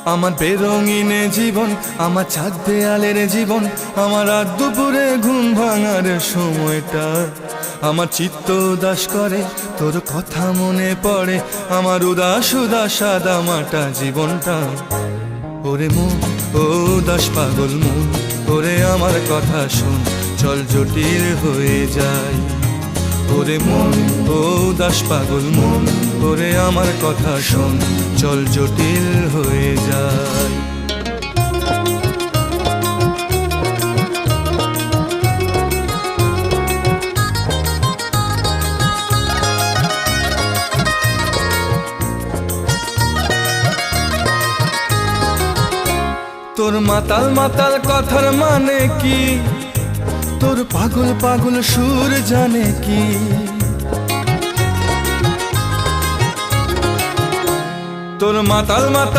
আমার বেরঙিনে জীবন, আমার ছাদ দেয়ালের জীবন, আমার রাত দুপুরে ঘুম ভাঙার সময়টা। আমার চিত্ত উদাস করে, তোর কথা মনে পড়ে, আমার উদাস উদাস সাদা মাটা জীবনটা। ওরে মন, ও উদাস পাগল মন, ওরে আমার কথা শোন, চল জটিল হয়ে যায়। ওরে মন, ও উদাস পাগল মন, ওরে আমার কথা শোন, চল জটিল হয়ে যায়। তোর মাতাল মাতাল কথার মানে কি, তোর পাগল পাগল সুর জানে কি। তোর মাতাল মাতাল